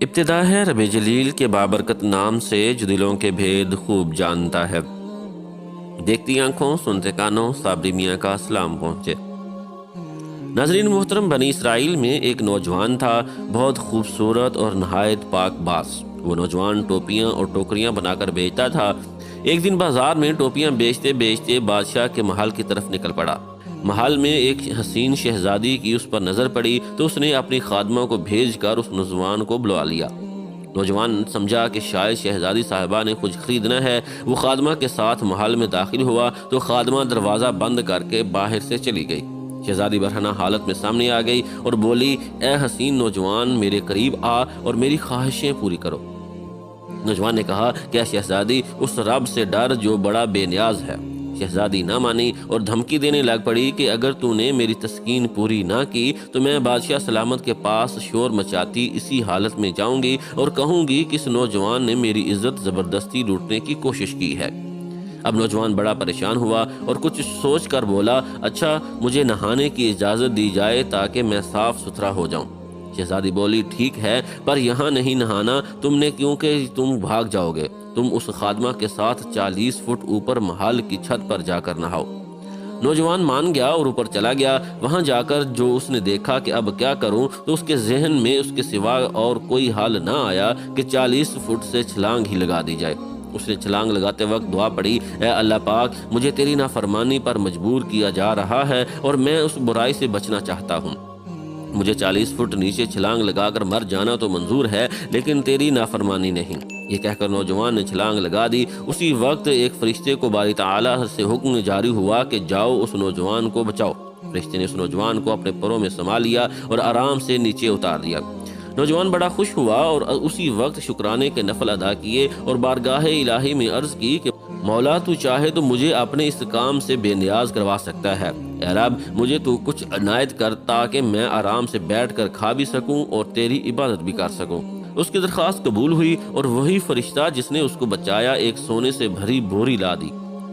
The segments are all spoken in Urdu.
ابتدا ہے رب جلیل کے بابرکت نام سے جو دلوں کے بھید خوب جانتا ہے۔ دیکھتی آنکھوں سنتے کانوں صابری میاں کا سلام پہنچے۔ ناظرین محترم، بنی اسرائیل میں ایک نوجوان تھا، بہت خوبصورت اور نہایت پاک باز۔ وہ نوجوان ٹوپیاں اور ٹوکریاں بنا کر بیچتا تھا۔ ایک دن بازار میں ٹوپیاں بیچتے بیچتے بادشاہ کے محل کی طرف نکل پڑا۔ محل میں ایک حسین شہزادی کی اس پر نظر پڑی تو اس نے اپنی خادمہ کو بھیج کر اس نوجوان کو بلوا لیا۔ نوجوان سمجھا کہ شاید شہزادی صاحبہ نے کچھ خریدنا ہے۔ وہ خادمہ کے ساتھ محل میں داخل ہوا تو خادمہ دروازہ بند کر کے باہر سے چلی گئی۔ شہزادی برہنہ حالت میں سامنے آ گئی اور بولی، اے حسین نوجوان، میرے قریب آ اور میری خواہشیں پوری کرو۔ نوجوان نے کہا، کیا شہزادی، اس رب سے ڈر جو بڑا بے نیاز ہے۔ شہزادی نہ مانی اور دھمکی دینے لگ پڑی کہ اگر تو نے میری تسکین پوری نہ کی تو میں بادشاہ سلامت کے پاس شور مچاتی اسی حالت میں جاؤں گی اور کہوں گی کہ اس نوجوان نے میری عزت زبردستی لوٹنے کی کوشش کی ہے۔ اب نوجوان بڑا پریشان ہوا اور کچھ سوچ کر بولا، اچھا مجھے نہانے کی اجازت دی جائے تاکہ میں صاف ستھرا ہو جاؤں۔ شہزادی بولی، ٹھیک ہے، پر یہاں نہیں نہانا تم نے، کیونکہ تم بھاگ جاؤ گے۔ تم اس خادمہ کے ساتھ 40 فٹ اوپر محل کی چھت پر جا کر نہاؤ۔ نوجوان مان گیا اور اوپر چلا گیا۔ وہاں جا کر جو اس نے دیکھا کہ اب کیا کروں تو اس کے ذہن میں اس کے سوا اور کوئی حال نہ آیا کہ 40 فٹ سے چھلانگ ہی لگا دی جائے۔ اس نے چھلانگ لگاتے وقت دعا پڑی، اے اللہ پاک، مجھے تیری نافرمانی پر مجبور کیا جا رہا ہے اور میں اس برائی سے بچنا چاہتا ہوں۔ مجھے 40 فٹ نیچے چھلانگ لگا کر مر جانا تو منظور ہے، لیکن تیری نافرمانی نہیں۔ یہ کہہ کر نوجوان نے چھلانگ لگا دی۔ اسی وقت ایک فرشتے کو باری تعالیٰ سے حکم جاری ہوا کہ جاؤ اس نوجوان کو بچاؤ۔ فرشتے نے اس نوجوان کو اپنے پروں میں سما لیا اور آرام سے نیچے اتار دیا۔ نوجوان بڑا خوش ہوا اور اسی وقت شکرانے کے نفل ادا کیے اور بارگاہ الہی میں عرض کی کہ مولا، تو چاہے تو مجھے اپنے اس کام سے بے نیاز کروا سکتا ہے۔ اے رب، مجھے تو کچھ عنایت کر تاکہ میں آرام سے بیٹھ کر کھا بھی سکوں اور تیری عبادت بھی کر سکوں۔ اس کی درخواست قبول ہوئی اور وہی فرشتہ جس نے اس کو بچایا ایک سونے سے بھری بوری لا دی۔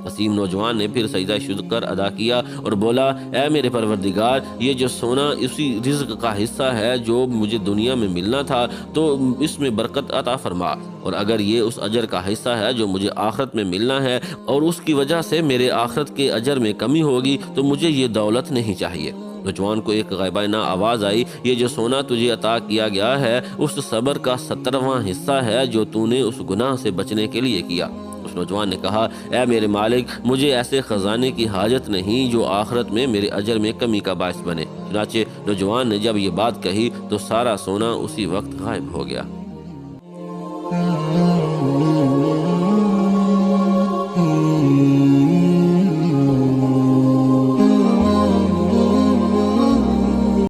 حسین نوجوان نے پھر سجدہ شکر ادا کیا اور بولا، اے میرے پروردگار، یہ جو سونا اسی رزق کا حصہ ہے جو مجھے دنیا میں ملنا تھا، تو اس میں برکت عطا فرما، اور اگر یہ اس اجر کا حصہ ہے جو مجھے آخرت میں ملنا ہے اور اس کی وجہ سے میرے آخرت کے اجر میں کمی ہوگی تو مجھے یہ دولت نہیں چاہیے۔ نوجوان کو ایک غائبانہ آواز آئی، یہ جو سونا تجھے عطا کیا گیا ہے اس صبر کا 17واں حصہ ہے جو تو نے اس گناہ سے بچنے کے لیے کیا۔ اس نوجوان نے کہا، اے میرے مالک، مجھے ایسے خزانے کی حاجت نہیں جو آخرت میں میرے اجر میں کمی کا باعث بنے۔ چنانچہ نوجوان نے جب یہ بات کہی تو سارا سونا اسی وقت غائب ہو گیا۔